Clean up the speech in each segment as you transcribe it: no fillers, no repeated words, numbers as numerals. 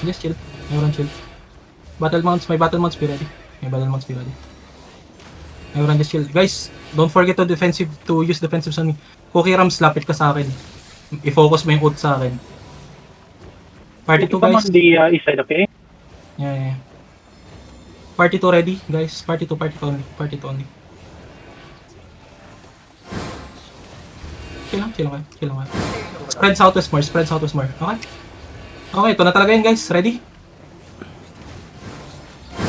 Just chill. Everyone chill. Battle mounts, may battle mounts, be ready. May battle mounts, be ready. Everyone just chill. Guys, don't forget to use defensives on me. Cookie Rams, lapit ka sa akin. I-focus mo yung ult sa akin. Party 2 guys. On the east side, okay? Yeah. Party 2 ready, guys. Party 2 only. Party 2 only. Chill lang kayo. Spread southwest more. Okay? Okay, ito na talaga yun guys. Ready?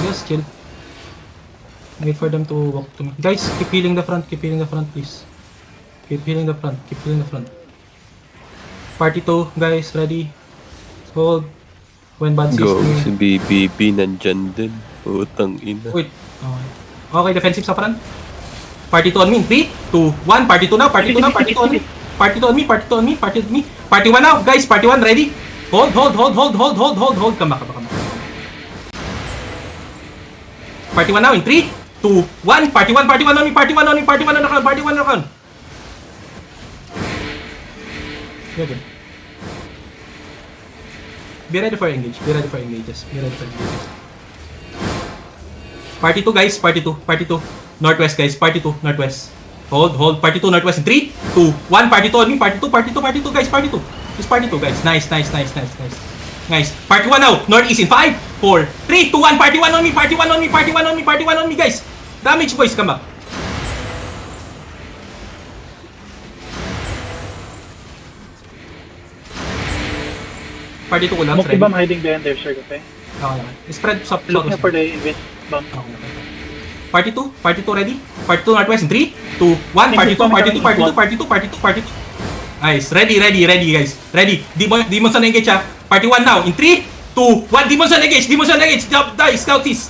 Just chill. Wait for them to walk to me. Guys, keep healing the front, please. Keep healing the front. Party 2, guys, ready. Hold. When bad sees Go, me. si BBB nandyan din. Utang ina. Wait. Okay, defensive sa front. Party 2 on me. 3, 2, 1. Party 2 now. Party 2 on me. Party 2 on me. Party 1 now. Guys, party 1 ready. Hold. Come back. Party 1 now in 3, 2, 1. Party 1 on me. Party 1 on the count. Good. Be ready for engages. Party 2 guys, party 2. Northwest guys, party 2, northwest. Hold, party 2 northwest in 3, 2, 1. Party 2 on me, party 2 guys, party 2. Just party 2 guys. Nice. Party 1 now, northeast in 5, 4, 3, 2, 1. Party 1 on me, guys. Damage boys, come back. Party 2 ko lang, Move the bomb hiding behind their shirt, okay? Okay. Spread sa Looking for the invest bomb. Party 2 ready? Party 2 northwest in 3, 2, 1. Party 2. Nice. Ready guys. Ready. Demons on engage ha. Party 1 now in 3, 2, 1. Demons on engage. Die, scout this.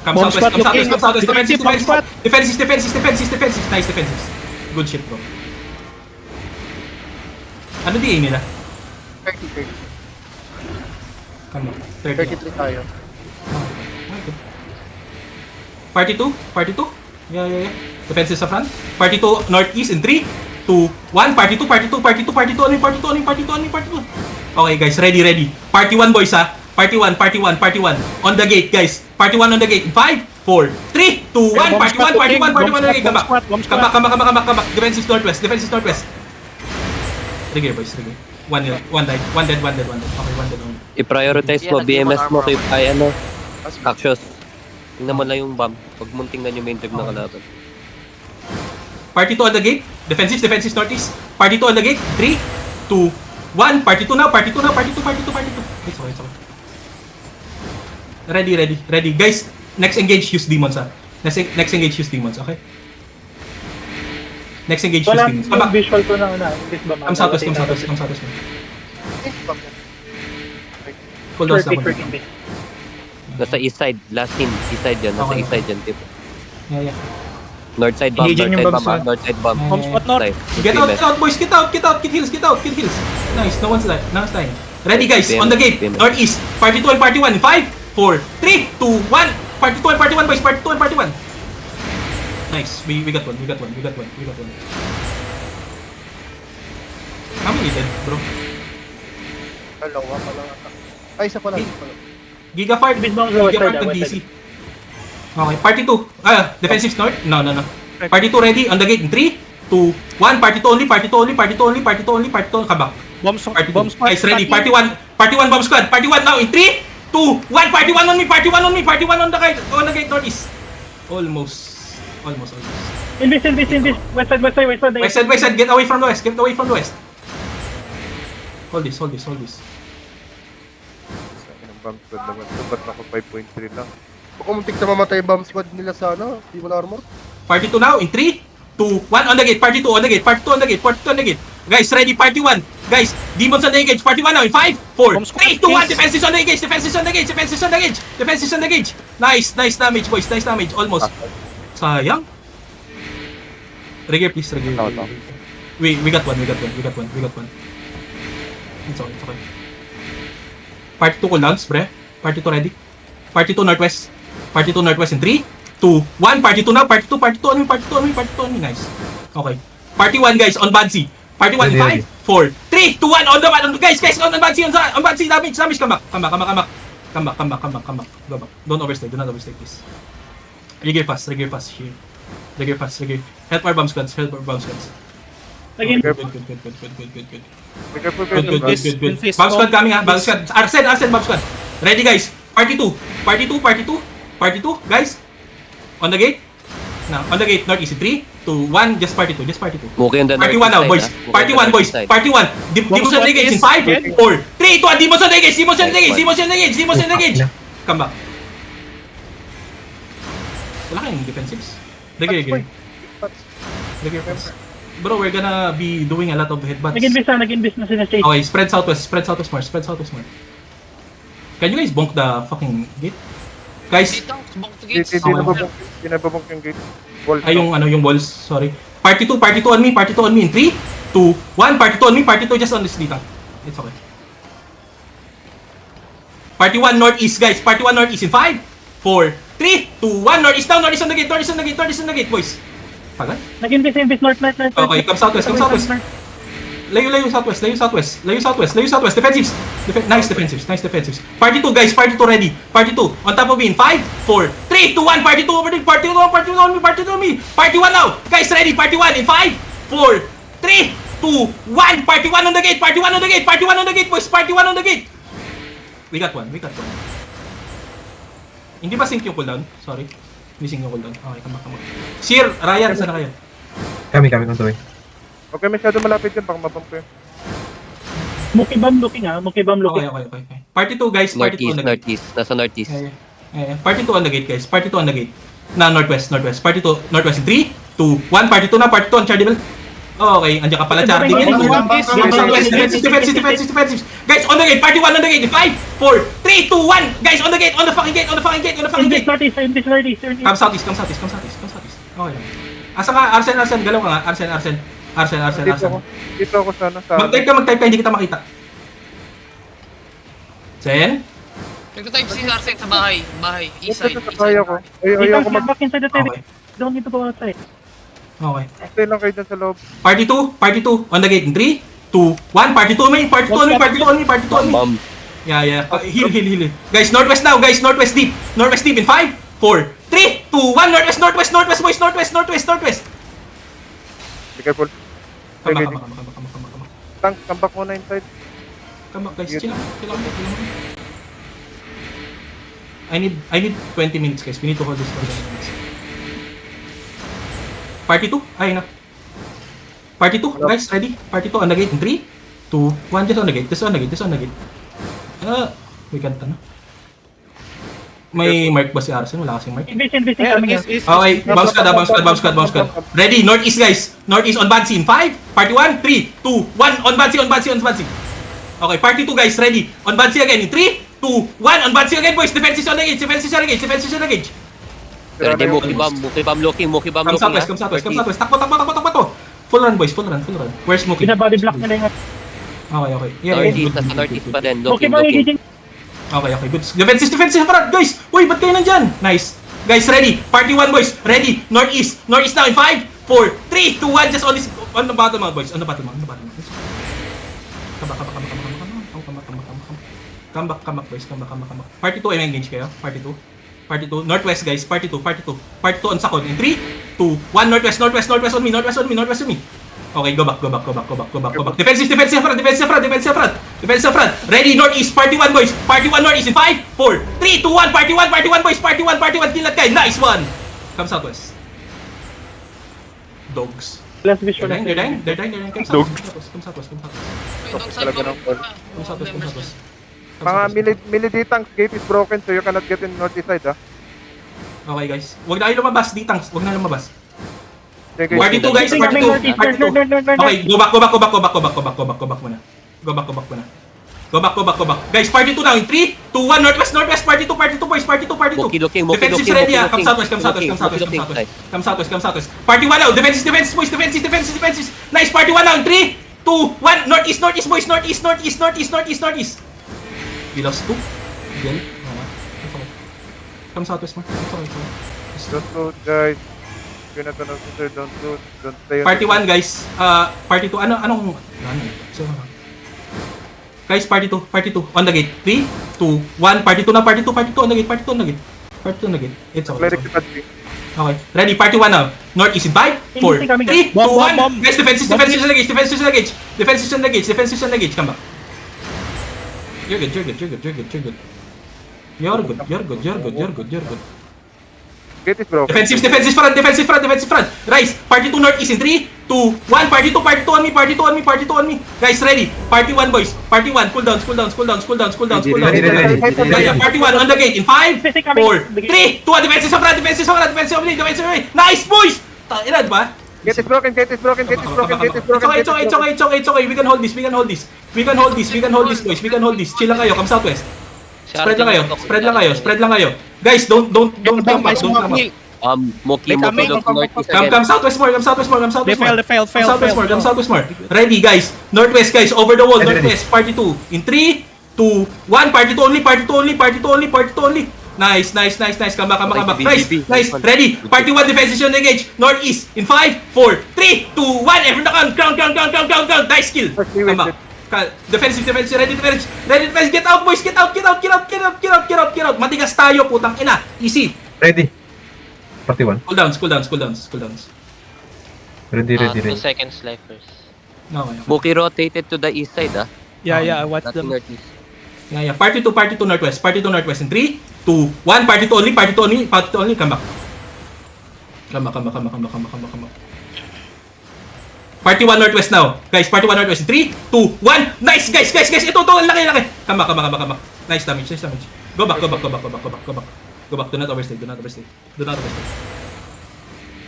Come southwest. Defensive. Nice defensives. Good shit bro. Ano di aim nila? 30. Come on. 30. 33 tayo. Party 2? Yeah. Defensive sa front. Party 2 northeast in 3, 2, 1. Party 2 on me. Okay guys, ready. Party 1 boys ha. Party 1. On the gate guys. Party 1 on the gate. 5, 4, 3, 2, 1. Party 1 on the gate. Come back. Defensive northwest. Trigger boys. One dead. Okay, one dead only. I-prioritize mo, BMS mo kay Axios. Tingnan mo lang yung bomb. Pag mong tingnan yung main drive ng kalaban. Party 2 on the gate. Defensive northeast. Party 2 on the gate. 3, 2, 1. Party 2 now. It's okay. Ready. Guys, next engage use demons ha. Next engage use demons, okay? Wala yung visual ko na invest bomb. Come southwest. Cool down lang. Working base. Nasa east side, last team. East side yan. Nasa Okay. east side yan, tip. Yeah. North side bomb, Engaging yung bombs, north side bomb. Home spot north. Side. Get BMS. out boys. Get out. Get heals. Nice. No one's dying. Ready guys, on the gate. BMS. Northeast. Party 2 and party 1. 5, 4, 3, 2, 1. Party 2 and party 1 boys. Party 2 and party 1. Nice. We got one. How many dead, bro? Dalawa pa lang ata. Ay, isa pa lang. Gigafart. Invest bomb west Gigafart side. and DC. Okay, party 2. Defensive north? No. Party 2 ready, on the gate in 3, 2, 1. Party 2 only. Come back. Party 2. Guys, ready. Party 1 bomb squad. Party 1 now in 3, 2, 1. Party 1 on me. Party 1 on the gate northeast. Almost. Invest. West side. Get away from the west. Hold this. Bomb squad naman. So, ba't naka 5.3 lang? Kung muntik na mamatay yung bomb squad nila sa Demon Armor. Party 2 now in 3, 2, 1 on the gate. Party 2 on the gate. Guys, ready. Party 1. Guys, demons on the engage. Party 1 now in 5, 4, 3, 2, 1. Defenses on the engage. Nice damage boys. Almost. Sayang. Rigger please. We got one. It's okay. Party 2 cooldowns, bre. Party 2 ready. Party 2 northwest in 3, 2, 1. Party 2 now. Party 2 on me. Nice. Okay. Party 1 guys on Badsy. Party 1 in 5, 4, 3, 2, 1, on the back. Guys, on the back, damage, come back. Come back. Go back. Don't overstay, do not overstay, please. Regear fast, here. Regear fast. Help our bomb squads. Again, Good. Be careful, Good. Please, Bomb squad coming ha. Bomb squad. Arsen, bomb squad. Ready guys. Party 2, guys. On the gate. Now, on the gate, northeast. 3, 2, 1. Just party 2. Muki on the Party 1 northeast now, side, boys. ah. Muki Party on the 1, boys. northeast side. Party 1. Demons on the gate in 5, 4, 3, 2, 1. Demons on the gate. Come back. Wala kayong defensives. Regear. Bro, we're gonna be doing a lot of headbutts. nag-invest na sila Chase. Okay, spread southwest more. Can you guys bonk the fucking gate? Guys, Pinababong yung gate. Wall. ay yung walls, sorry. Party 2 on me in 3, 2, 1, party 2 on me, party 2 just on this dito. It's okay. Party 1 northeast guys, party 1 northeast in 5, 4, 3, 2, 1, northeast down, northeast on the gate, boys. Tagal. Nag-invest north. Okay, come southwest. Layo southwest. Defensives. Nice defensives. Party 2 guys, party 2 ready. Party 2 on top of me in 5, 4, 3, 2, 1. Party 2 over there. Party 1 on me. Party 1 now. Guys ready. Party 1 in 5, 4, 3, 2, 1. Party 1 on the gate. Boys. Party 1 on the gate. We got one. Hindi ba sync yung cooldown? Sorry. Hindi sync yung cooldown. Okay, come back. Sir, Ryan, saan na kayo? Kami on the way. Okay, masyado malapit yun. Baka mabang ko yun. Mukibam looking. Okay. Party 2 guys, party 2 on the gate. Northeast. Nasa northeast. Yeah. Party 2 on the gate, guys. Party 2 on the gate. Na northwest. Party 2, northwest. 3, 2, 1. Party 2 na. Party 2 on Chardible. Okay, andiyan ka pala, Chardy. Defensive. Guys, on the gate. Party 1 on the gate. 5, 4, 3, 2, 1. Guys, on the gate. On the fucking gate. Invest northeast. Come southeast. Okay. Asa ka? Arsen. Galaw ka nga. Arsen. Dito ako sana. Mag-type ka. Hindi kita makita. Sen? Nagtatype si Arsen sa bahay. East side. Sa kaya ko. Ayaw ko mag... Back inside the TV. Okay. Don't need to go outside. Okay. Stay lang kayo dyan sa loob. Party 2 on the gate in 3, 2, 1. Party 2 on me. Bomb. Yeah. Heal. Guys, northwest now. Northwest deep in 5, 4, 3, 2, 1. Northwest, boys. Northwest. Be careful. Come back. Tank, come back muna inside. Come back, guys. Chill lang. I need 20 minutes, guys. We need to hold this for 20 minutes. Party 2? Ayun na. Party 2, guys. Ready? Party 2 on the gate in 3, 2, 1. Just on the gate. We can't, May mark ba si Arsen? Wala kasing mark. Invest kami. Okay, bounce squad. Ready, northeast guys. Northeast on Bansi in 5, party 1, 3, 2, 1, on Bansi. Okay, party 2 guys, ready. On Bansi again in 3, 2, 1, on Bansi again boys. Defenses on the gate. Ready, Muki bomb looking. Come southwest. Takbo. Full run boys, full run. Where's Smokey? Binabody block nila yung... Okay. Yeah, Northeast. good. Nasa northeast pa din. Okay, Looking. Okay, good. Defenses front, guys! Uy, ba't kayo nandyan? Nice. Guys, ready. Party 1, boys. Ready. Northeast now in 5, 4, 3, 2, 1. Just on this... On the bottom, boys. On the bottom. Come back, boys. Come back. Party 2, engage kayo. Party 2. Northwest, guys. Party 2 on Sakon. In 3, 2, 1. Northwest on me. Okay, go back. Defensive front. Ready, northeast. Party 1, boys. Party 1 northeast in 5, 4, 3, 2, 1. Party 1, boys. Party 1. Kill that guy. Nice one. Come southwest. Dogs. Last visual. They're dying. Come southwest. Mga melee tanks gate is broken so you cannot get in northeast side, ha? Okay, guys. Huwag na kayo lumabas. D-tanks. Huwag na lumabas. Okay, Party 2, guys. Party 2. Okay, go back muna. Go back. Guys, party 2 now in 3, 2, 1. Northwest. Party 2, boys. Party 2. Muki looking. Defensive ready, ah. Come southwest. Party 1 now. Defensive, boys. Defensive. Nice. Party 1 now in 3, 2, 1. Northeast, boys. Northeast. We lost 2. Again. Come southwest, man. It's okay. Don't load, guys. You're not gonna sir, don't stay on Party 1 guys, party 2, anong, so, guys, party 2, on the gate, 3, 2, 1, party 2 na, party 2 on the gate, party 2 on the gate, it's all, Cleric si Padre. okay, ready, party 1 now, northeast in 5, 4, 3, 2, 1, guys, defenses on the gate, come back. You're good. You're good. Gate is broken. Defensive front. Rise. Party 2 northeast in 3, 2, 1. Party 2 on me. Guys, ready. Party 1 boys. Party 1. Cool down. Ready. Yeah, party 1 on the gate in 5, 4, 3, 2, defensive front. Nice boys. Tangina, di ba? Gate is broken. It's okay. We can hold this, boys. Chill lang kayo. Come southwest. Spread lang kayo. Guys, don't jump back. Moki look northeast again. Come southwest more. They failed. Come southwest more. Ready, guys. Northwest, guys. Over the wall. Northwest. Party 2. In 3, 2, 1. Party 2 only. Nice. Come back. Nice. Ready. Party 1 defensive engage. Northeast. In 5, 4, 3, 2, 1. Everyone ground. Nice kill. Come back. Defensive. Ready defense. Get out, boys. Get out. Matigas tayo, putang ina. Easy. Ready. Party 1. Cool downs. Ready. 2 seconds left first. Okay. Moki rotated to the east side, Yeah, I watched Nothing them. northeast. Yeah. Party 2 northwest. In 3, 2, 1. Party 2 only. Come back. Come back. Party 1 northwest now. Guys, party 1 northwest in 3, 2, 1. Nice, guys. Ito, laki. Come back. Nice damage. Go back. Do not overstay.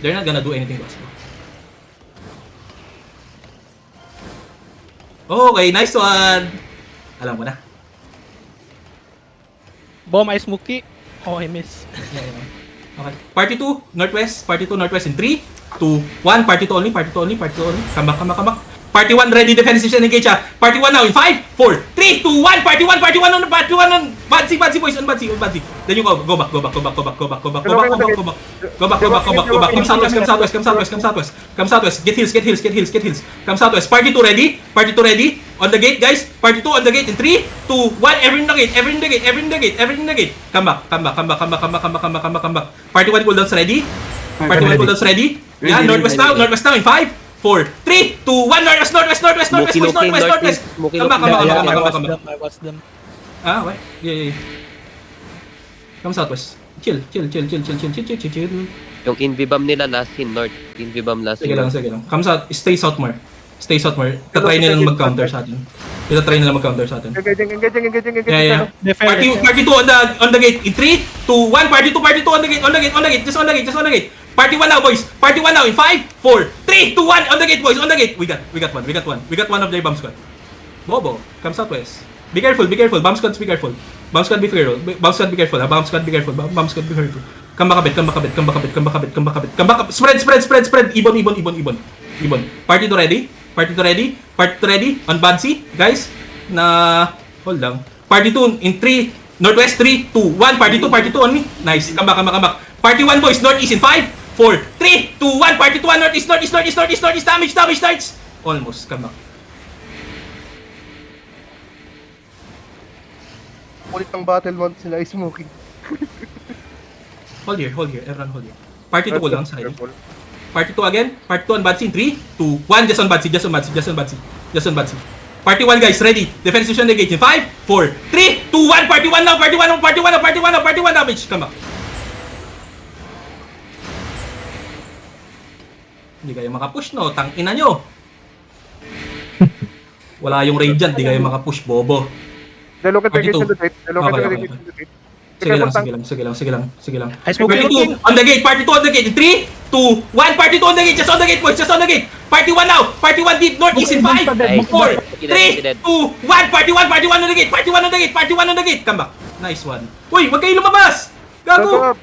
They're not gonna do anything to us. Okay, nice one. Alam ko na. Bomb I smoky. Oh, I miss. Okay. Party 2 northwest in 3, 2, 1. Party 2 only. Come back. Party 1 ready defensive engage. Party 1 now in 5, 4, 3, 2, 1. Party 1 on Badzi boys on Badzi. Then you go back. Come southwest. Get heals. Come southwest. Party 2 ready. On the gate, guys. Party 2 on the gate in 3, 2, 1. Everyone in the gate. Come back. Party 1 cooldowns ready. Yeah, northwest now in 5, 4, 3, 2, 1. Northwest. Moki Come back. I watched them. Wait. Yeah. Come southwest. Chill. Yung Invibam nila last in north. Invibam last in Sige north. lang. Come south. Stay south more. Tatry nilang mag-counter sa atin. Yeah. They failed. Party 2 on the gate in 3, 2, 1. Party 2 on the gate. Just on the gate. Party 1 now, boys. Party 1 now in 5, 4, 3, 2, 1. On the gate, boys. We got one of their bomb squad. Bobo, come southwest. Be careful. Bomb squad, be careful. Bomb squad, be careful. Come back a bit. Come back up. Spread. Ibon. Party 2 ready. On Bansi, guys. Hold lang. Party 2 in 3, northwest 3, 2, 1. Party 2 on me. Nice. Come back. Party 1 boys, northeast in 5, 4, 3, 2, 1. Party 2 northeast. Damage starts. Almost. Come back. Ulit ang battle month sila ay smoking. Hold here. Everyone hold here. Party 2 lang sa ready. Party 2 again. Party 2 on Bansi in 3, 2, 1. Just on Bansi. Party 1 guys, ready. Defensive engage in 5, 4, 3, 2, 1. Party 1 now. Party 1 damage. Come back. Hindi kayo makapush, no? Tangina nyo. Wala yung Radiant, di kayo makapush, bobo. They look at the Party gate two. in the gate. Sige lang. I smoky. Party 2 on the gate. Party 2 on the gate. In 3, 2, 1. Party 2 on the gate. Just on the gate, boys. Party 1 now. Party 1 deep. Northeast in 5, 4, 3, 2, 1. Party 1 on the gate. Party 1 on the gate. Come back. Nice one. Uy, wag kayo lumabas. Gago.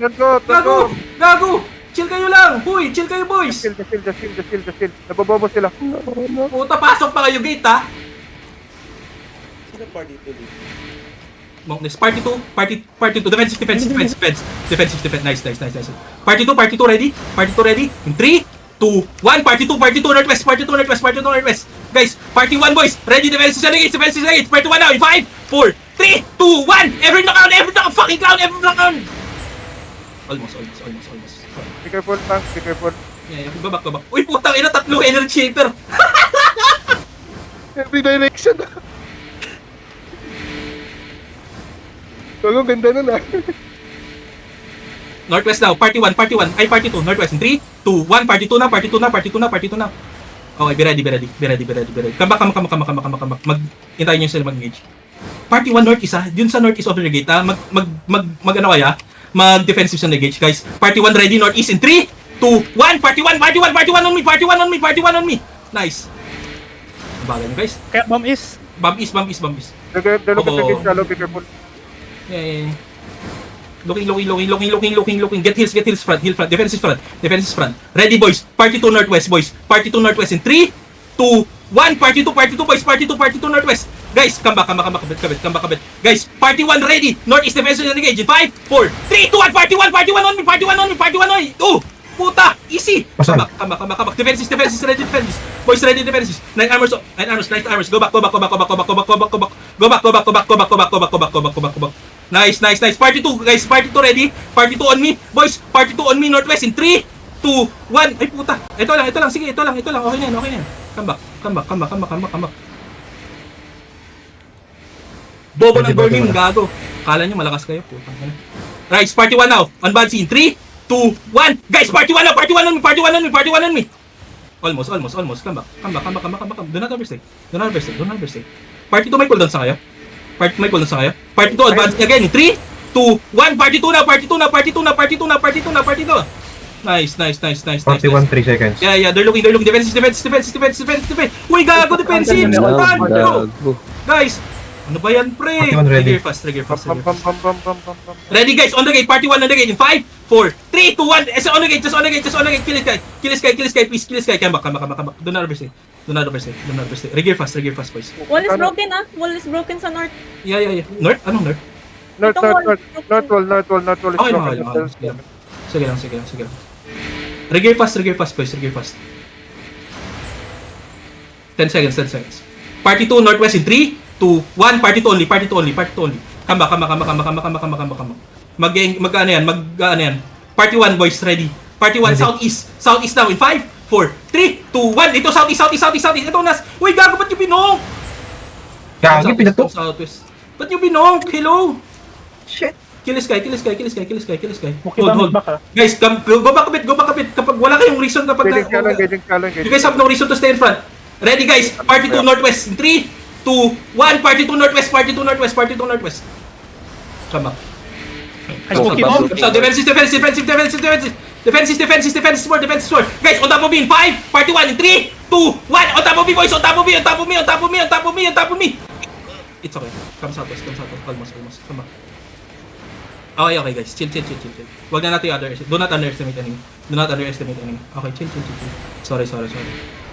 Chill kayo lang. Uy, chill kayo, boys. Just chill. Nabobobo sila. Puta, pasok pa kayo gate, ha. Monkness. Party 2. Party 2. Defensive. Nice. Party 2 ready. Party 2 ready. In 3, 2, 1. Party 2 Northwest. Guys, Party 1 boys. Ready, defensive renegades. Party 1 now. In 5, 4, 3, 2, 1. Every knock fucking clown. Almost. Be careful, tank. Be careful. Yeah. Go back. Uy, putang ina, tatlo energy shaper. Every direction. Ang ganda nun ah. Northwest now. Party 1. Ay, Party 2. Northwest. In 3, 2, 1. Party 2 na. Okay, be ready. Come back. Hintayin nyo sila mag-engage. Party 1 Northeast ah. Dun sa Northeast of the gate ah. Ano kaya? Mag-defensive sa negate, guys. Party 1 ready. Northeast in 3, 2, 1. Party 1 on me. Nice. Bagal nyo, guys. Kaya bomb is. Bomb east. Dalo ka sa be careful. Yeah. Looking. Get heals front. Defenses front. Ready, boys. Party 2 Northwest, boys. Party 2 Northwest in 3, 2, 1. Party 2, boys. Party 2 Northwest. Guys, come back. Guys, Party 1 ready. Northeast defensive engage in 5, 4, 3, 2, 1. Party 1 on me. Oh, puta, easy. Come back. Defenses, ready defenses. Boys, ready defenses. 9 armors. Go back. Nice. Party 2, guys. Party 2 ready. Party 2 on me. Boys, Party 2 on me. Northwest in 3, 2, 1. Ay, puta. Ito lang. Sige, ito lang. Okay na yan. Come back. Bobo ng burning, gago. Kala nyo malakas kayo, putang ina. Right, Party 1 now. On bad scene. 3, 2, 1. Guys, Party 1 now. Party 1 on me. Almost. Come back. Do not overstay. Party 2 may cooldown sa kayo. Party 2 on bad scene again. 3, 2, 1. Party 2 now. Nice. Party 1, 3 seconds. Yeah. They're looking. Defense. Uy, gago, defensive. Gago. Guys, ano ba yan, pre? Party 1 ready. Trigger fast. Bam. Ready, guys, on the gate. Party 1 on the gate in 5, 4, 3, 2, 1. On the gate. Just on the gate. Kill this guy, please. Come back. Do not overstay. Regear fast, boys. Wall is broken ah. Wall is broken sa north. Yeah. North? Anong north? North wall is Okay, broken. mahal. Sige lang. Regear fast, boys. 10 seconds. Party 2, Northwest in 3, 2, 1. Party 2 only. Come back. Mag-ano yan. Party 1, boys, ready. Party 1, Southeast now in 5, 4, 3, 2, 1. Ito, Southeast. Ito, Uy, gago, ba't yung binong? Gagi, pinatok. Southwest. Ba't yung binong? Hello? Shit. Kill this guy. Okay, Hold. back ah. Guys, go back a bit. Kapag wala kayong reason Guiding challenge. You guys have no reason to stay in front. Ready, guys. Party 2 Northwest in 3, 2, 1. Party 2 Northwest. Come back. I smoke him bomb. So, defensive more. Guys, on top of me in 5, Party 1 in 3, 2, 1. On top of me, boys. On top of me. It's okay. Come southwest. Almost. Come back. Okay, guys. Chill. Wag na natin do not underestimate enemy. Okay, chill. Sorry.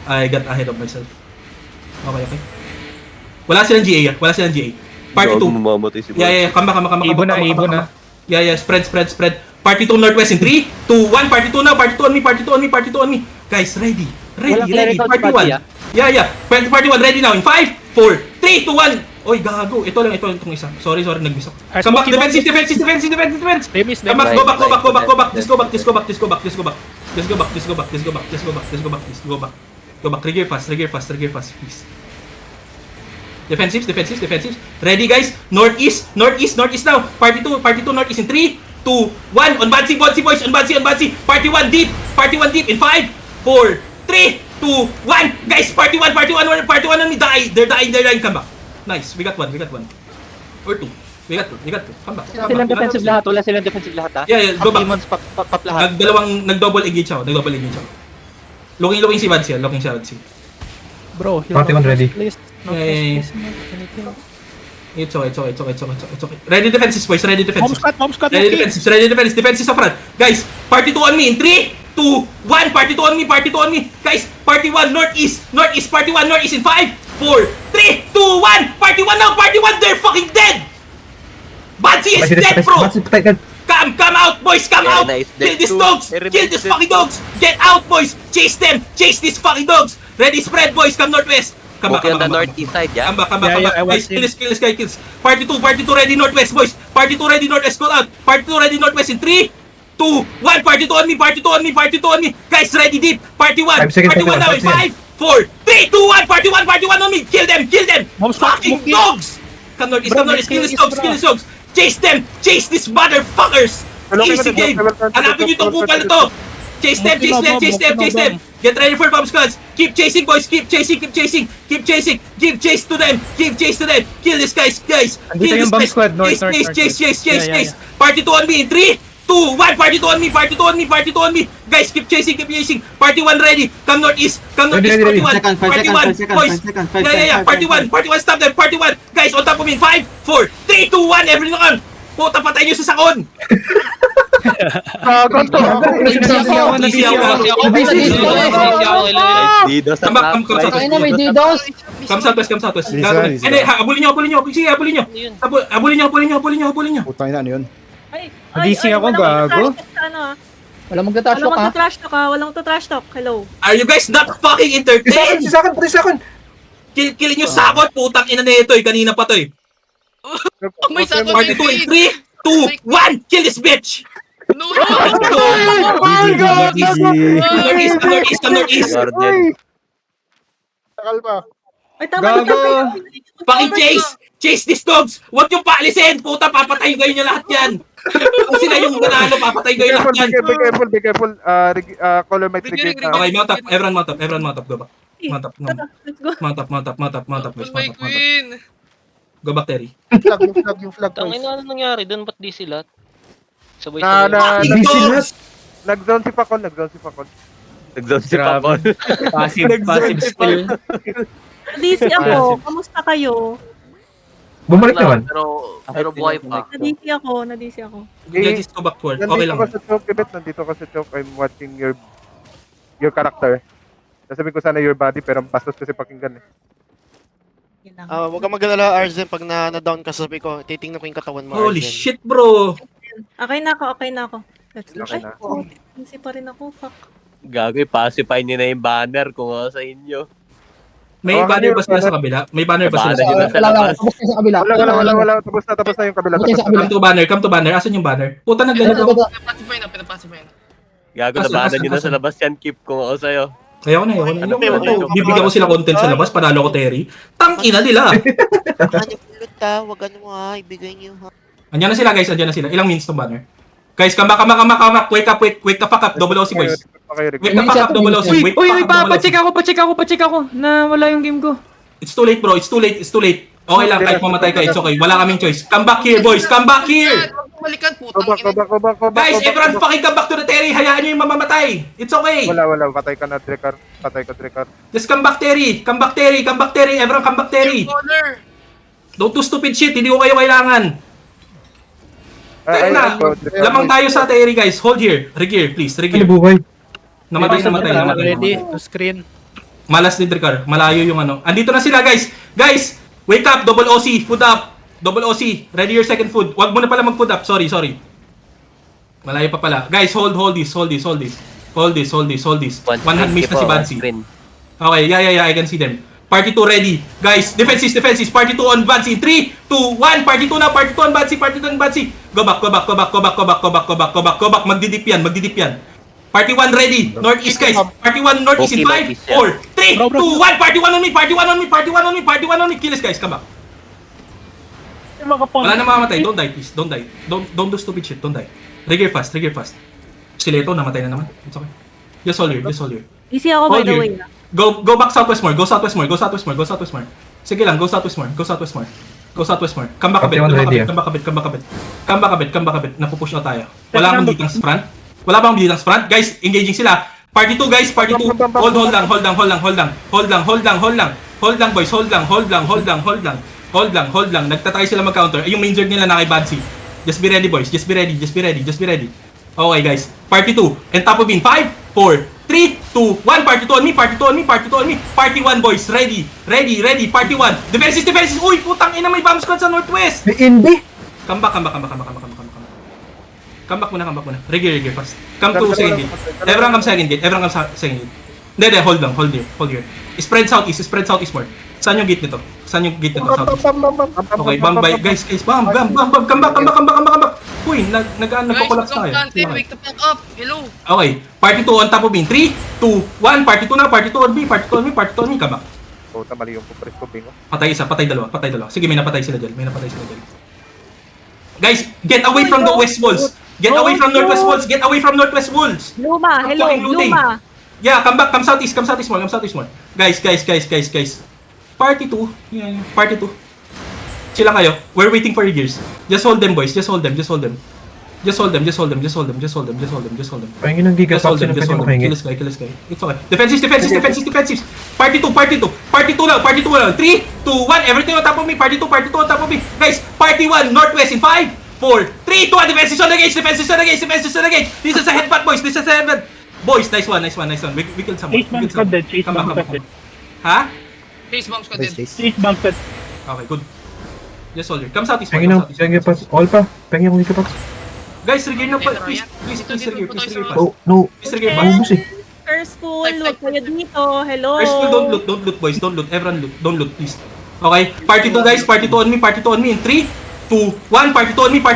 I got ahead of myself. Okay. Wala silang GA. Party 2. Mamamatay si Yeah. Come back. Ibon na. Yeah. Spread. Party 2 Northwest in 3, 2, 1. Party 2 now. Party 2 on me. Guys, ready. Party 1. Yeah. Party 1 ready now in 5, 4, 3, 2, 1. Oy, gago. Ito lang itong isa. Sorry, nag-miss ako. Come back, defensive. They miss Come them. back, go back. Just go back. Trigger fast, please. Defensives. Ready, guys. Northeast now. Party 2 Northeast in 3, 2, 1. On Bansi, boys. On Bansi. Party 1 deep in 5, 4, 3, 2, 1. Guys, Party 1 on me. They're dying. Come back. Nice. We got one. Or 2. We got two. Come back. Wala silang defensive lahat ha? Yeah, go back. Demons pop lahat. Nag-double engage ako. Looking si Vadsi. Bro, Party 1 ready. Please. Yeah. It's okay. Ready defenses, boys. Bomb squad. Ready defenses sa front. Guys, Party 2 on me in 3, 2, 1. Party 2 on me. Guys, Party 1 Northeast. Party 1 Northeast in 5, 4, 3, 2, 1. Party 1 now. They're fucking dead. is dead, bro! Come out, boys, come out! Nice. Kill these Two. dogs! Kill these fucking dogs! Get out, boys! Chase them! Chase these fucking dogs! Ready, spread, boys! Come northwest! Come back, Okay come on the back, northeast side, yeah? come back, come Yeah, back, yeah, I come back. watched Guys, kill this guy, kills. Party 2, ready northwest, boys! Party 2, ready northwest, go out! Party 2, ready northwest in 3, 2, 1, party 2 on me, party 2 on me, party 2 on me! Guys, ready deep! Party 1, 5 seconds, party 1 now in 5, 4, 3, 2, 1, party 1 on me! Kill them! Bomb squad, Fucking smoke it. dogs! Come northeast, kill these dogs, kill these dogs! Chase them! Chase these motherfuckers! Easy game! Hanapin nyo itong kupal na to! Chase them! Get ready for bomb squads! Keep chasing, boys! Keep chasing! Give chase to them! Kill these guys! Andito Kill yung these bomb guys! squad, north, Chase! Yeah. Party 2 on me in 3, 2, 1! Party 2 on me! Guys, keep chasing! Party 1 ready! Come northeast! Ready. Party 1! Boys! Yeah! Party 1, stop them! Party 1! Guys, on top of me! 5, 4, 3, 2, 1! Everyone on! Puta, patay nyo sa sakon! Ganto ako. Easy ako. Didos sa Come back, top come right. southwest. may DDoS. Come southwest. Lisa. Hindi, habulin nyo. Sige, habulin nyo. Habulin nyo. Putang ina, ano yun? Ay, DC ako, walang gago. magta-trash talk sa ano ah. Wala magta-trash Walang talk ha. magta-trash talk ah. Walang magta-trash talk. Hello. Are you guys not fucking entertained? Isa akin. Killin nyo sakot, putang ina na ito eh. Kanina pa to eh. May sakot Party 2 in 3, 2, 1! Kill this bitch! No! Come northeast. Guardian. Takal pa. Ay, tama Gago. Fucking chase these dogs! Huwag yung paalisin! Puta, papatayin kayo nyo lahat yan! Kung sila yung nanalo, papatayin kayo lahat yan! Be careful. Color might Rig. trigger. Okay, mount up. Everyone mount up. Go back. Mount up. Let's go. Mount up, boys. My queen! Go back, Terry. Yung flag, boys. Tangina, ano nangyari doon? Ba't di sila? Sabay Na- Fucking dogs! Nag-zone si Pakol. Nag-zone si Grabe. Pakol. Passive skill. DC ako. Kamusta kayo? Bumalik naman. Pero buhay pa. Na-DC ako. Just go backward. Okay Nandito lang. ka sa choke, Ibet. Nandito ka sa choke. I'm watching your character. Sasabihin ko sana your body, pero bastos kasi pakinggan eh. Yun lang. Huwag kang mag-alala, Arzen. Pag na-down ka, sabi ko, titingnan ko yung katawan mo, Holy Arzen. shit, bro! Okay na ako. Let's go. Okay Ay, na. DC pa rin ako. Fuck. Gagawin, pacify nyo na yung banner kung ano sa inyo. May Oh, banner ba ano sila yun? sa kabila? May banner ba sila Banner sa yun. kabila? Wala lang. Tapos kayo sa kabila. Wala. Tapos na yung kabila. Tapos kayo sa kabila. Come to banner. Asan yung banner? Puta, nagganyan Ito, ako. ito. Pinapacify na. Gago, Asan, nabanan nyo na asan? sa labas yan, Kip, kung ako sa'yo. Ayoko na. Ano ba yun? Bibigyan ko sila content sa labas, panalo ko Terry. Tangina nila! Kanya pulot ha, wag ano ha, ibigay niyo ha. Andiyan na sila guys, Ilang minutes to banner? Guys, come back. Wake the fuck up, double OC boys. Wake the fuck up, double OC. Wake the fuck up, double OC. Pa-check ako na wala yung game ko. It's too late, bro. It's too late. Okay lang, kahit mamatay ka, it's okay. Wala kaming choice. Come back here, boys. Come back here! Huwag bumalikan, Go putang ina. back. Guys, everyone fucking come back to the Terry. Hayaan nyo yung mamamatay. It's okay. Wala. Patay ka, Drekar. Just come back, Terry. Everyone come back, Terry. Corner! Don't do stupid shit. Hindi ko kayo kailangan. Tayo na. Lamang tayo sa Terry, guys. Hold here. Rigir, please. Ano Rigir. buhay? Namatay. Ready to screen. Malas ni Dricar. Malayo yung ano. Andito na sila, guys. Guys, wake up. Double OC. Food up. Double OC. Ready your second food. Wag mo na pala mag-food up. Sorry. Malayo pa pala. Guys, hold this. Hold this. One hand mix na si Bansi. Okay, yeah. I can see them. Party 2 ready. Guys, defenses. Party 2 on Bansi. 3, 2, 1. Party 2 na. Party 2 on Bansi. Go back. Magdidip yan. Party 1 ready. Northeast guys. Party 1 northeast in 5, 4, 3, 2, 1. Party 1 on me. Kill this guys. Come back. Wala na mamamatay. Don't die please. Don't do stupid shit. Don't die. Trigger fast. Sila ito namatay na naman. It's okay. Just hold here. DC ako by Hold the here. way. Go back southwest more. Go southwest more. Sige lang, go southwest more. Come back a bit. Come back a bit. Napupush na tayo. Wala akong ditang sa front. Guys, engaging sila. Party 2 guys, Hold lang. Hold lang boys. Hold lang. Nagtatry sila mag-counter. Yung main nila na kay Badsy. Just be ready boys. Just be ready. Okay guys. Party 2. And top of in 5, 4, 3, 2, 1. Party 2 on me. Party 1 boys. Ready. Party 1. Defenses. Uy, putang ina, may bomb squad sa northwest. May Indy? Come back. Come back muna. Reggae fast. Come to second gate. Everyone come second gate. Hindi, hold here. Spread southeast more. Saan yung gate nito? Southeast. Okay, bam, guys, bam. Come back. Uy, nag-collapse tayo. Wake the fuck up. Hello. Okay, party 2 on top of me. 3, 2, 1, party 2 na, party 2 on me, come back. Puta, mali yung pupres ko, bingo. Patay isa, patay dalawa. Sige, may napatay sila dyan. Guys, get away from the west walls. Get away from northwest walls. Luma, hello, Fucking looting. Luma. Yeah, come back, come southeast more. Guys. Party 2. Yeah. Party 2. Chill lang kayo. We're waiting for your gears. Just hold them, boys. Just hold them. Pahingin ng gigapack sila pwede makahingi. Kill this guy. It's okay. Defensives. Party 2 now. 3, 2, 1. Everything on top of me. Party 2 on top of me. Guys, party 1, northwest in 5, 4, 3, 2, 1. Defenses on the gauge. This is a headbutt, boys. Boys, nice one. We killed someone. Come back. Ha? Chase bomb squad din. Okay, good. Just hold it. Come southeast. Pahingin ng gigapack. All pa. Pahingin ng gigapack. Guys, reggae na pa. Please reggae fast. Oh, no. Please reggae fast. Ubus eh. Curse-full, loot kayo dito. Hello. First of all, don't loot, boys. Don't loot. Everyone loot. Don't loot, please. Okay. Party 2, guys. Party 2 on me. In 3, 2, 1. Party 2 on me.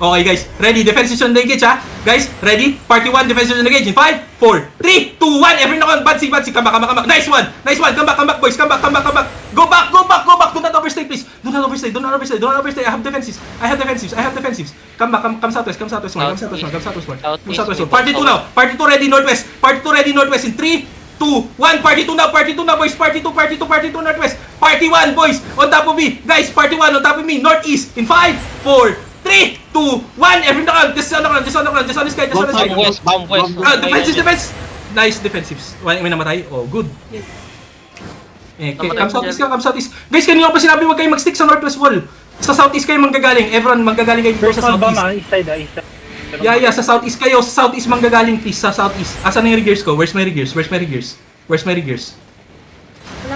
Okay, guys. Ready. Defenses on the gauge, ha? Guys, ready? Party 1, defenses on the gauge in 5, 4, 3, 2, 1. Everyone on. Bansi. Come back. Nice one. Come back, boys. Come back. Go back. Do not overstay, please. Do not overstay. I have defensives. Come back. Come southwest more. Party 2 now. Party 2 ready northwest. In 3, 2, 1. Party 2 now, boys. Party 2 northwest. Party 1, boys. On top of me. Guys, party 1 on top of me. Northeast in 5, 4, 3, 2, 1. Everyone on. Just on this guy. Bomb west. Defense. Nice defensives. May namatay. Oh, good. Yes. Come southeast. Guys, kanina pa sinabi huwag kayo mag-stick sa northwest wall. Sa southeast kayo manggagaling. Everyone manggagaling kayo dito sa southeast. Yeah, sa southeast kayo. Sa southeast manggagaling, please. Sa southeast. Asan na yung regears ko? Where's my regears? Wala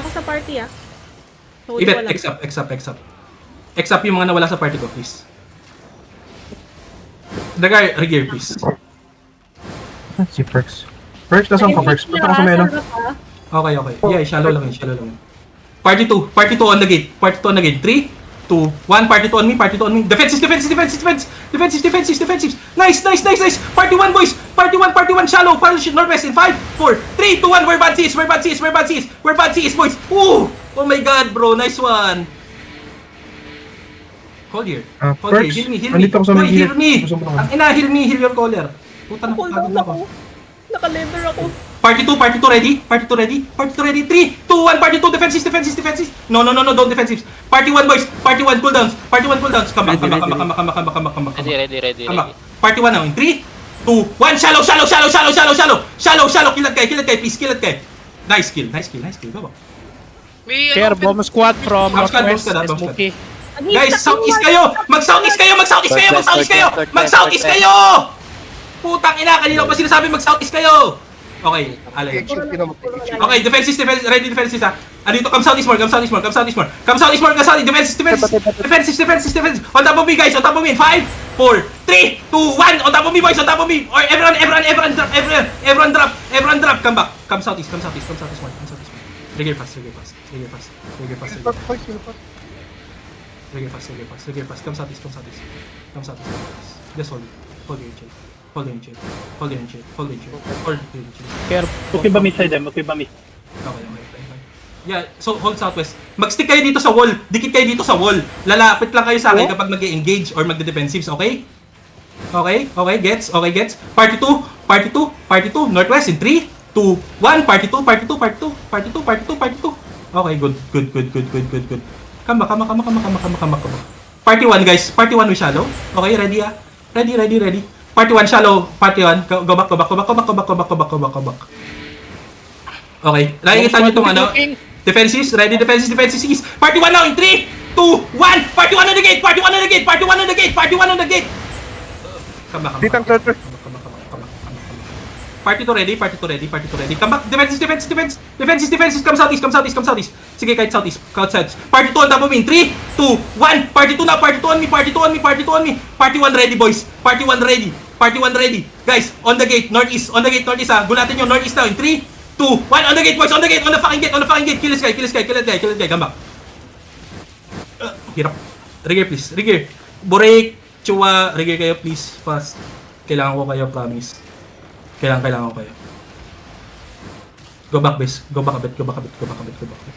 ko sa party, ah. So, Ibet, wala. except yung mga nawala sa party ko, please. Dagar, regear, please. Si Perks. Perks, nasaan ka, Perks? Punta ka sa meno. Okay. Yeah, shallow lang yun. Party 2 on the gate. 3, 2, 1. Party 2 on me. Defenses. Nice. Party 1, boys. Party 1, shallow. Northwest in 5, 4, 3, 2, 1. Where bad C is, boys. Ooh! Oh my god, bro. Nice one. Hold here. Perks, Heal me. andito ako sa Boy, may heal me. Gusto mo naman. Ang ina, heal your caller. Puta na, Hold pagod on na ako. ako. Naka-leather ako. Party 2 ready? 3, 2, 1. Party 2, defenses. No, don't defensives. Party 1, boys. Party 1, cooldowns. Come back. Ready. Party 1 now in 3, 2, 1. Shallow. Kill that guy, please. Nice kill. Go. May Care bomb squad from Bomb squad. northwest. Smokey. Guys, southeast kayo! Mag-southeast kayo! Putang ina, kanina ko pa sinasabi mag-southeast kayo! Okay, alay. Okay, defenses, ready defenses ha. Andito, come southeast more. Defenses. On top of me, guys, on top of me. 5, 4, 3, 2, 1. On top of me, boys, on top of me. Or everyone drop. Come back. Come southeast more. Regular fast. Come southeast. Just hold your chill. Hold your chill. Care. Okay ba miss side? Okay. Yeah, so hold southwest. Mag-stick kayo dito sa wall. Dikit kayo dito sa wall. Lalapit lang kayo sa akin kapag mag-engage or magde-defensives, okay? Okay, gets. Party 2, northwest in 3, 2, 1. Party 2. Okay, good. Come back. Party 1, guys. Party 1 with shallow. Okay, ready ah. Ready. Party 1 shallow. Party 1. Go back. Okay, nakikita nyo itong ano. Defenses. Party 1 now in 3, 2, 1. Party 1 on the gate. Come back. Party 2 ready. Come back. Defenses. Come southeast. Sige, kahit southeast. Party 2 on top of me. 3, 2, 1. Party 2 na. Party 2 on me. Party 2 on me. Party 2 on me. Party 1 ready, boys. Party 1 ready. Party 1 ready. Guys, on the gate. Northeast. On the gate. Northeast ha. Gulatin nyo. Northeast now. In 3, 2, 1. On the gate, boys. On the gate. On the fucking gate. On the fucking gate. Kill this guy. Kill this guy. Kill that guy. Kill that guy. Come back. Hirap. Rigger, please. Rigger. Break. Chua. Rigger kayo, please. Fast. Kailangan ko kayo, promise. Kailangan ko kayo. Go back, base. Go back a bit. Go back a bit. Go back a bit. Go back a bit.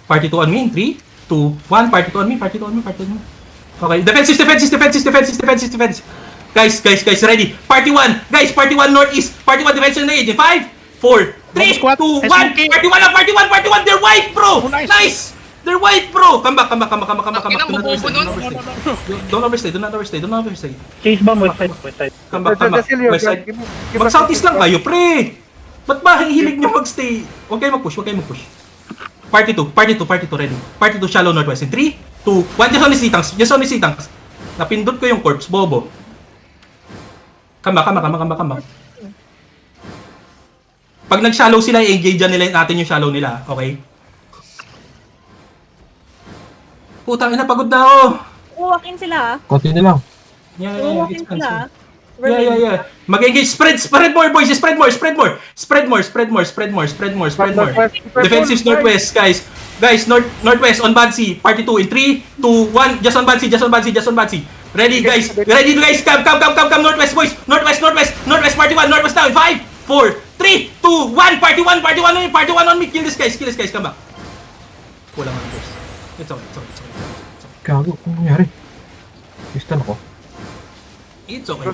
Party 2 on me in 3, 2, 1. Party 2 on me. Party 2 on me. Party 2 on me. Okay. Defensive. Guys, ready. Party 1. Guys, Party 1 northeast. Party 1 defensive na in 5, 4, 3, 2, 1. Party 1 lang. Party 1. They're white, bro. Nice. They're white, bro. Come back. Ina mo, bobo nun. Don't overstay. Chase bomb west side. Come back. Just heal your West gun. side. Give me Mag-southeast lang kayo, pre! Ba't ba hihilig nyo mag-stay? Huwag kayo mag-push. Party 2, ready. Party 2, shallow northwest. In 3, 2, 1. Just on the tanks. Napindot ko yung corpse, bobo. Come back. Pag nag-shallow sila, i-engage nila natin yung shallow nila. Okay? Putang ina, pagod na ako. Walk in sila. Konti na lang. Walk in sila. Yeah. Mag-engage. Spread more, boys. Spread more. Defensive northwest, guys. Guys, northwest on Bansi. Party 2 in 3, 2, 1. Just on Bansi. Ready, guys. Come. Northwest, boys. Northwest. Party 1. Northwest now in 5, 4, 3, 2, 1. Party 1 on me. Kill this guys. Come back. Kulang ang boys. It's okay. Gago, ano nangyari? Pistan ako. It's okay.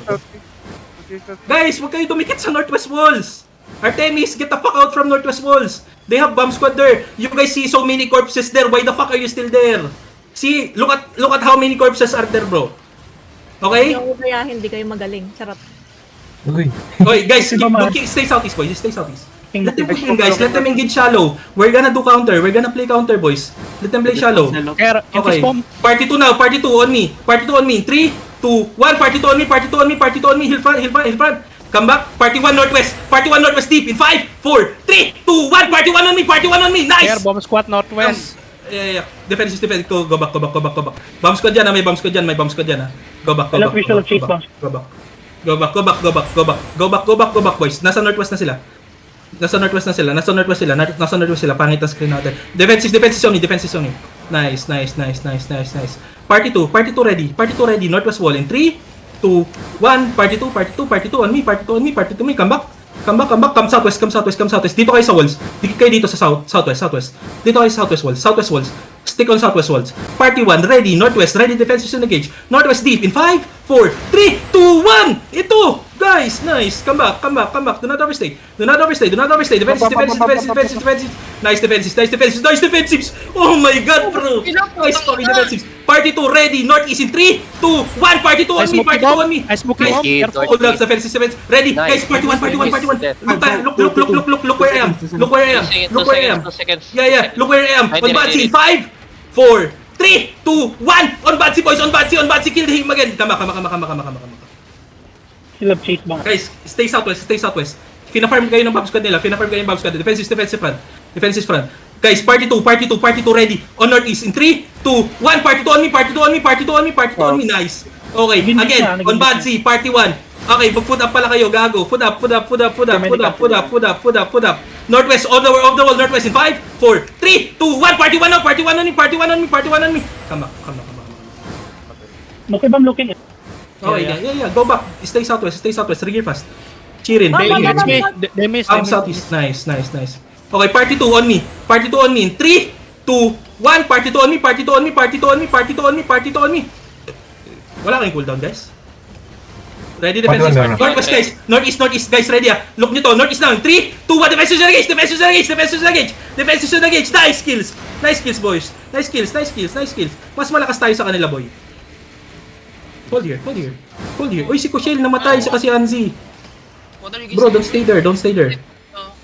Guys, huwag kayo dumikit sa northwest walls. Artemis, get the fuck out from northwest walls. They have bomb squad there. You guys see so many corpses there. Why the fuck are you still there? See, look at how many corpses are there, bro. Okay? Kaya hindi kayo magaling. Charot. Uy. Okay, guys, stay southeast, boys. Stay southeast. Let them push in, guys. Let them engage shallow. We're gonna do counter. We're gonna play counter, boys. Let them play shallow. Kaya, Okay. infus bomb. Party 2 now. Party 2 on me. 3, 2, 1. Party 2 on me. Hill front. Come back. Party 1 northwest. Deep in 5, 4, 3, 2, 1. Party 1 on me. Kaya, Nice. bomb squad northwest. Yeah. Defense. Go back. Bomb squad dyan, may bomb squad dyan, Go back. Alam, visual of chase bombs. Go back, boys. Nasa northwest sila. Pangit ang screen natin. Defensive only. Nice. Party 2 ready. Northwest wall in 3, 2, 1. Party 2 on me. Come back. Come southwest. Dito kayo sa walls. Dito kayo dito sa southwest. Dito kayo sa southwest walls. Stick on southwest walls. Party 1 ready. Northwest ready. Defensive engage. Northwest deep in 5, 4, 3, 2, 1. Ito. Guys, nice. Come back. Do not overstay. Defensive. Nice defensives. Oh my god, bro. Nice fucking defensives. Party 2 ready. Northeast in 3, 2, 1. Party 2 on me. I smoke Guys, bomb. Careful. hold up, defensive. Ready, Nice. guys. Party 1. Look where I am. Look where I am. Yeah. Look where I am. On Bansi in 5, 4, 3, 2, 1. On Bansi, boys. On Bansi. Kill him again. Come. Still have chase bomb. Guys, stay southwest. Fina-farm kayo ng bomb squad nila. Defensive front. Guys, party 2 ready. On northeast in 3, 2, 1. Party 2 on me. Nice. Okay, again, on Bansi, party 1. Okay, mag-foot up pala kayo, gago. Foot up. Northwest, of the wall, northwest in 5, 4, 3, 2, 1. Party 1 now. Party 1 on me. Come back. Okay, bomb looking. Okay, yeah. Go back. Stay southwest. Rigger fast. Chirin. They missed. Southeast. Nice. Okay, party 2 on me. In 3, 2, 1. Party 2 on me. Wala kayong cooldown, guys. Ready, defensive. Party 1 Northwest, guys. Northeast, guys. Ready, ah. Look nyo to. Northeast now. 3, 2, 1. Defensive engage. Nice kills, boys. Nice kills. Mas malakas tayo sa kanila, boy. Hold here. Uy, si Kushel namatay siya kasi Anzi. What are you Bro, guys don't stay there.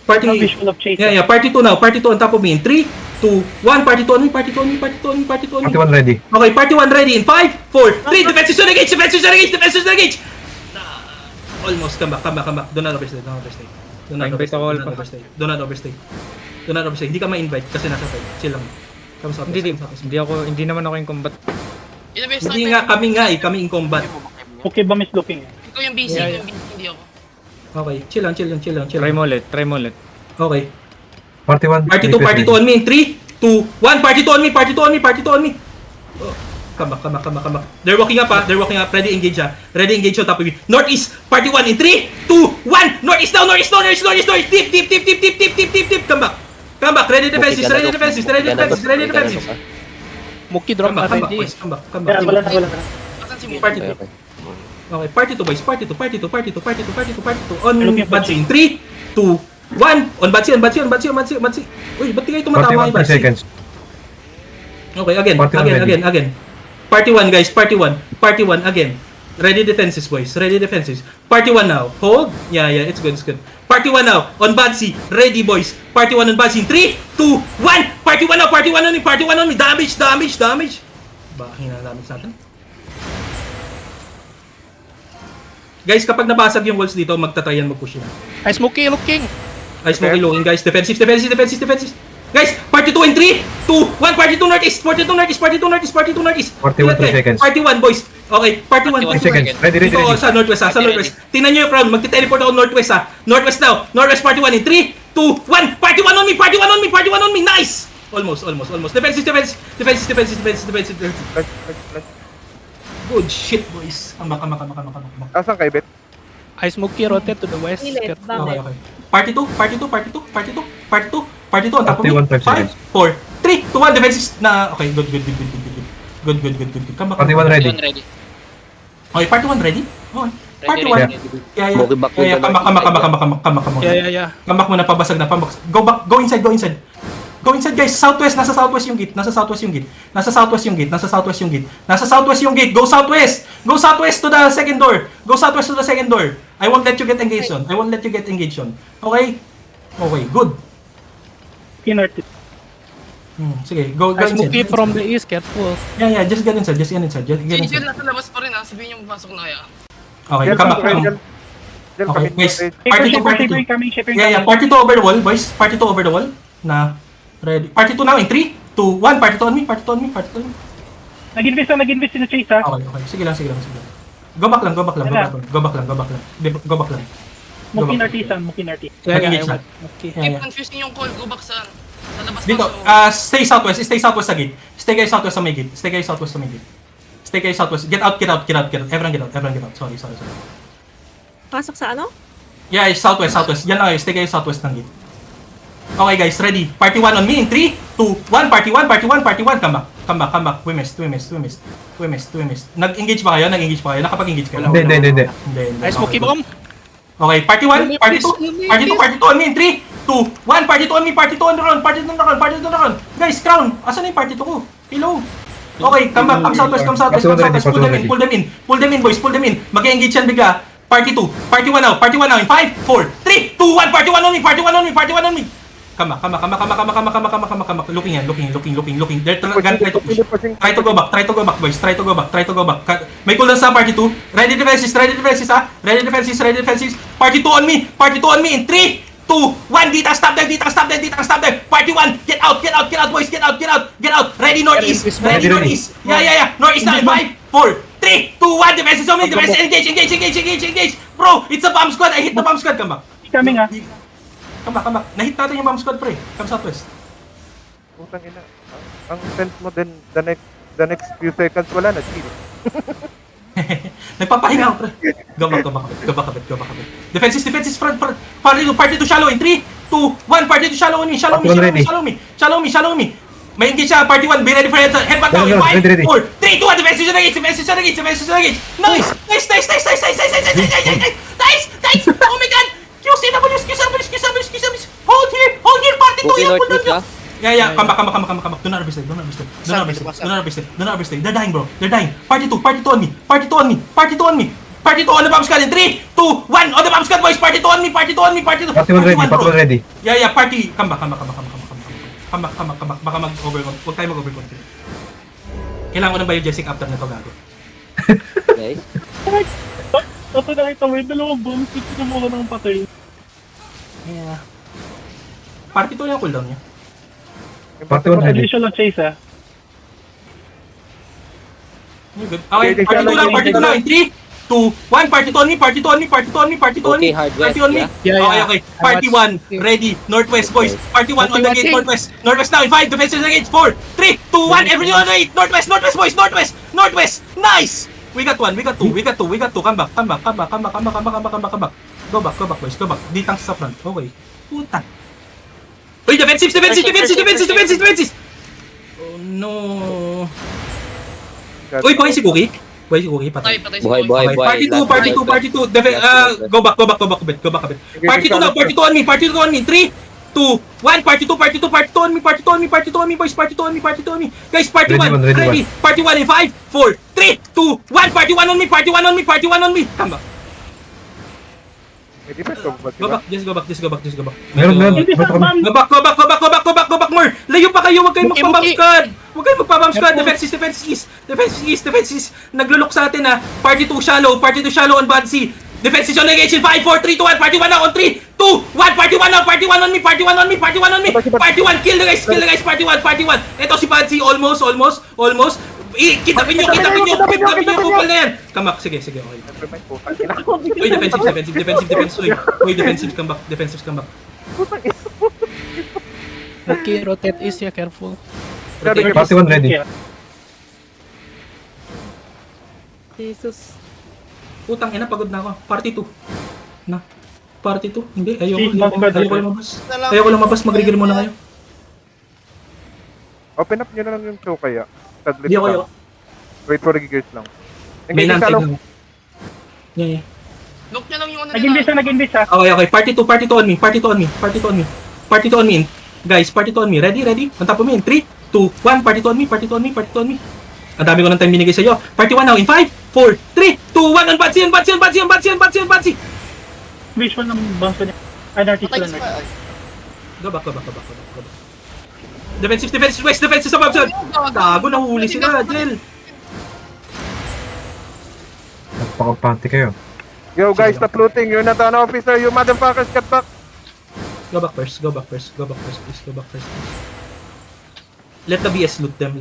Party, Visual of chase. yeah, party 2 now. Party 2 on top of me in 3, 2, 1. Party 2 on me. Party 1 ready. Okay, party 1 ready in 5, 4, 3. Defensive engage. Almost. Come back. Do not overstay. Do not Invite overstay. ako Do all not pa. overstay. Do not overstay. Do not overstay. Hindi ka ma-invite kasi nasa fight. Chill lang. Come sa Hindi, hindi naman ako yung combat. Inabes Hindi nga, kami nga eh. Kami in combat. Okay ba Miss looking? Ikaw yung busy, Yeah, ikaw yung busy, hindi ako. Okay. Chill lang, chill lang, chill lang, chill Try lang. mo ulit. Okay. Party 1. Party 2 on me. 3, 2, 1. Party 2 on me. Party 2 on me. Party 2 on me. Oh. Come back. They're walking up, ha. They're walking up. Ready engage, ha. Ready engage on top of me. Northeast. Party 1 in 3, 2, 1. Northeast now. Northeast. Deep. Come back. Ready defenses. Muki Come drop back. na ready. Come back. Yeah, wala na. Asan si Mo? Party 2. Okay. Okay, party 2 boys. Party 2. On Looking for Batsi in 3, 2, 1. On Batsi. Uy, ba't di kayo Party tumatama 1, kay 3 Batsi? seconds. Okay, again. Party 1 ready. Party 1 guys, Party 1 again. Ready defenses boys, ready defenses. Party 1 now. Hold. Yeah, it's good. Party 1 now. On Badsy. Ready boys. Party 1 on Badsy. 3, 2, 1. Party 1 now. Party 1 on me. Damage. Ba, hina damage natin. Guys, kapag nabasag yung walls dito, magtatayan mag-push yun. Ice Muki looking. Guys, smoky looking guys. Defensive. Guys, party 2 in 3, 2, 1. Party 2 northeast. Party 1, 3 seconds. Party 1 boys. Okay, party 1. 3 seconds. Ready. Dito ako sa northwest, sa northwest. Tingnan nyo yung crowd. Magte-teleport ako northwest, ha. Northwest now. Northwest party 1 in 3, 2, 1. Party 1 on me. Nice. Almost. Defensive. Good shit, boys. Come back. Asan kay Bet? Ice Muki rotate to the west. Pilit, Okay. bakit? Party 2 on top of me. 51, 5 5, seconds. 4, 3, 2, 1. Defenses na. Okay, good. Good. Come back. Party 1 ready. Okay, party 1 ready? Okay. Party 1. Ready. Yeah. Smoky back with the Come back. Yeah. Come back muna, pabasag na. Go back, go inside. Go inside guys, southwest, nasa southwest yung gate. Go southwest to the second door. I won't let you get engaged on. Okay, good. Inert. Sige, go Ice Muki inside. from the east, careful. Yeah, just get inside. Angel, nasa labas pa rin ha. Sabihin yung pasok na kaya. Okay, Diyan come back. Okay, guys. Party 2. Shipping. Yeah, party 2 over the wall, boys. Party 2 over the wall. Na, ready. Party 2 now in 3, 2, 1. Party 2 on me. Nag-invest na Chase ha. Okay. Sige lang. Go back lang. Muki artisan. Yeah, Engage na. Muki. Yeah. Keep confusing yung call, go back saan? Sa labas Dito, pa. stay southwest sa gate. Stay guys southwest sa may gate. Get out. Everyone get out. Sorry. Pasok sa ano? Yeah, southwest. Yan lang, stay guys southwest ng gate. Okay guys, ready. Party 1 on me in 3, 2, 1. Party 1. Come back. We missed. Nag-engage ba kayo? Nakapag-engage kayo? Hindi. Ice Muki bomb. Okay, party 1, party 2 on me in 3, 2, 1. Party 2 on me, party 2 on the run. Guys, crown. Asan na yung party 2 ko? Hello. Okay, come back. Come southwest. Pull them in, boys. Mag-engage yan bigla. Party 1 now in 5, 4, 3, 2, 1. Party 1 on me. Come back. Looking. They're gonna try to push. Try to go back, boys. May cooldown sa party 2. Ready defenses, ha? Ready defenses. Party 2 on me in 3, 2, 1. Dita, stop them. Party 1, get out, boys. Get out. Ready northeast. Yeah. Northeast now in 5, 4, 3, 2, 1. Defenses on me. Engage. Bro, it's a bomb squad. I hit the bomb squad. Come back. Coming ha. Come back. Nahit natin yung bomb squad, pre. Come southwest. Putang ina. Ang sense mo din the next few seconds wala na chill. Nagpapahinga ako, pre. Go back. Defenses, front. Party 2 shallow in 3, 2, 1. Party 2 shallow on me. Shallow me. May engage siya. Party 1, be ready for headbutt now in 5, 4, 3, 2, 1. Defenses na engage. Nice. Oh my god. QC. Hold here. Party 2 yung Northeast ha. Yeah. Come back. Do not overstay. They're dying, bro. Party 2 on me. Party 2 on the bomb squad in 3, 2, 1. On the bomb squad, boys. Party 2 on me. Party 2. Party 1 ready. Yeah. Party. Come back. Baka mag-overcon. Huwag tayo mag-overcon. Kailangan ko ng biogesic after na to, gago. Okay. Tapos nakita mo yung dalawang bombs. Ito mo ko ng patay. Yeah. Party 2 yung cooldown niya. Party 1 ready. Visual on chase ah. You're good. Okay, Okay, party 2 lang, okay, party 2 lang. 3, 2, 1, party 2 on me, party 2 on me, party 2 on me, party 2 on me. Okay, hard west, Party on me. yeah? Okay, okay. Party 1, ready. Northwest, boys. Party 1 on the gate, northwest. Northwest now in 5, defenses against 4, 3, 2, 1, everything on the gate. Northwest, northwest, boys, northwest, northwest. Nice! We got 1, we got 2, we got 2, we got 2. Come back, come back, come back, come back, come back, come back, come back, come back, come back. Go back, boys, go back. D-tanks sa front. Okay. Puta. Uy, defensive, defensive, defensive, defensive, defensive, defensive. Oh no. Uy, buhay si Cookie. Buhay si Cookie, patay. Patay Buhay, si buhay, Cookie. buhay. Party 2, party 2, party 2. Go back a bit, go back a bit. Party 2 now, party 2 on me, party 2 on me. 3, 2, 1, party 2, party 2, party 2 on me, party 2 on me, party 2 on me, boys, party 2 on me, party 2 on me. Guys, party 1, Ready, ready, ready. Party 1 in 5, 4, 3, 2, 1, party 1 on me, party 1 on me, party 1 on me. Come back. May defense ko ba? Go back, just go back, just go back, just go back. Meron. Hindi sa ma'am. Go back, go back, go back, go back, go back, go back more. Layo pa kayo, huwag kayong Muki, magpabump Muki. squad. Huwag kayong magpabump squad. Defense is, defense is. Defense is, defense is. Naglulok sa atin ha. Party 2 shallow, party 2 shallow on bad C. Defense is on engagement. 5, 4, 3, 2, 1. Party 1 now on 3, 2, 1. Party 1 now, party 1 on me, party 1 on me, party 1 on me. Party 1, kill the guys, party 1, party 1. Ito si bad C, almost. Kitapin nyo, kupal na yan. Come back, sige, okay. Uy, defensive. Uy, defensive, come back. Okay, rotate is yeah, careful. Party 1 ready. Jesus. Putang ina, pagod na ako. Party 2. Na. Party 2. Hindi, Please, don't go ayoko there. lumabas. Ayoko lumabas, mag-regear muna kayo. Open up nyo na lang yung show kaya. Taglit Hindi ako, lang. Wait for gears lang. May Engage nantay shallow. na. Yeah. Look nyo lang yung ano Nag-invest nila. na nag-invest ah. Okay. Party 2 on me. Party 2 on me. Guys, party 2 on me. Ready? On top of me in 3, 2, 1. Party 2 on me. Ang dami ko ng time binigay sa iyo. Party 1 now in 5, 4, 3, 2, 1. On Batsi. Visual ng bounce niya. Ay, nartist Patay lang. si Pai. Go back. Defensive west, defensive sa Babson. Gago, nahuli sila, Jel. Nagpakapanti kayo. Yo guys, stop looting. You're not an officer. You motherfuckers, get back. Go back first, please. Let the BS loot them.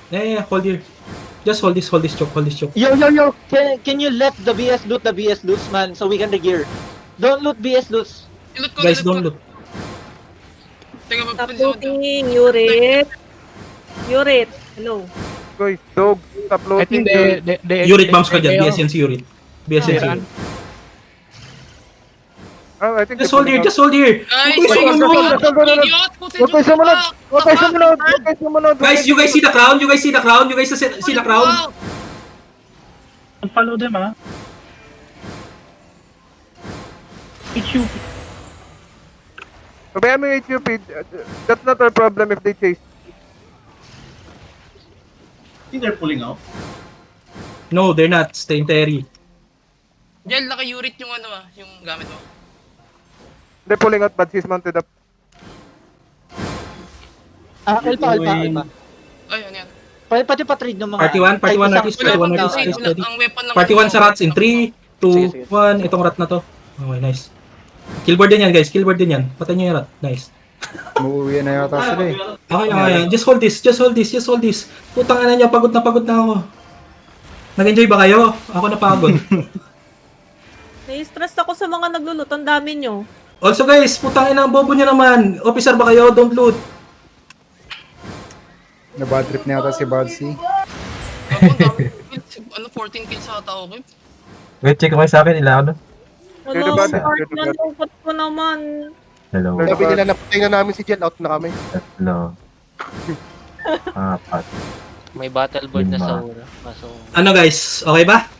Yeah, hold here. Just hold this choke. Yo, can you let the BS loot man, so we can gear. Don't loot BS loots. Ilot ko, Guys, ilot ko. don't loot. Teka, Stop mag-pin sa looting. Yurit. Hello. Guys, dog, stop I think looting. they Yurit bombs ka dyan, they- BSNC Yurit. BSNC. Oh, I think Just hold here. Guys, Guys, guys, sumunod. idiot! Putin Huwag kayo sumunod. Guys, you guys see the crown? You guys see the crown? Follow them ah. HUP. Sabayan mo yung HUP. That's not our problem if they chase. No, they're not. Stay in Terry. Jel, naka-urit yung ano yung gamit mo. They're pulling out, but she's mounted up. Alpha. Ay, ano yan? Pati pa-trade ng mga... Party 1 artist, Weapon Party 1 lang, artist, kasi steady. ang weapon lang. Party 1 sa rats in 3, 2, 1. Itong rat na to. Okay, nice. Killboard din yan, guys. Patay nyo yung rat. Nice. Uuwi na yata sila eh. Okay. Just hold this. Putang ina niya, pagod na ako. Nag-enjoy ba kayo? Ako napagod. Nai-stress ako sa mga naglulot. Ang dami nyo. Also guys, putang ina, ang bobo nyo naman. Officer ba kayo? Don't loot. Nabad trip na yata si Badsy. Ano, 14 kills sa tao ko. Wait, check kayo sa akin. Ilan? You're the Wala, bad. Mark, nalungkot ko naman. Hello. Sabi nila napatay na namin si Jen, out na kami. Hello. Apat. May battle board na sa ura. Kaso, Ano guys? Okay ba?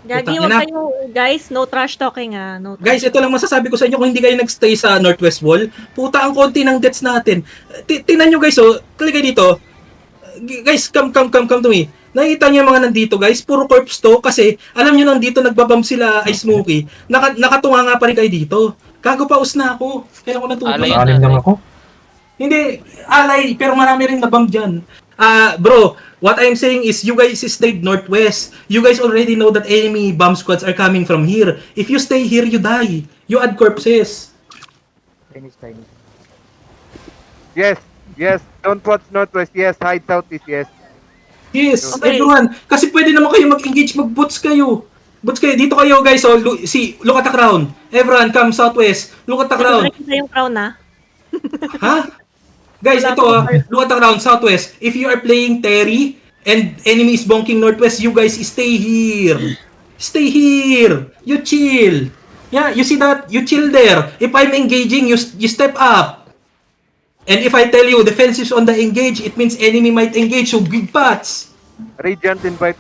Gagi, Putang ina. wag kayo, guys, no trash talking ah. No trash. Guys, ito lang masasabi ko sa inyo kung hindi kayo nagstay sa Northwest Wall. Puta, ang konti ng deaths natin. Tingnan nyo guys, oh. Klikay dito. Guys, come to me. Nakikita nyo yung mga nandito guys, puro corpse to kasi alam nyo nandito nagbabam sila ay Smokey. Nakatunga nga pa rin kayo dito. Gago paus na ako. Kailan ko natulog. Alay. Alim lang ako. Hindi, alay, pero marami rin nabam dyan. Bro, what I'm saying is you guys stayed northwest. You guys already know that enemy bomb squads are coming from here. If you stay here, you die. You add corpses. Yes. Don't watch northwest. Yes, hide southeast. Yes. Yes, Okay. everyone. Kasi pwede naman kayo mag-engage, mag-boots kayo. Boots kayo. Dito kayo, guys. Oh, look at the crown. Everyone, come southwest. Look at the crown. Nakikita yung crown na. Ha? Guys, ito look at the crown, southwest. If you are playing Terry and enemy is bonking northwest, you guys stay here. Stay here. You chill. Yeah, you see that? You chill there. If I'm engaging, you step up. And if I tell you defensives on the engage, it means enemy might engage, so big pots. Radiant invited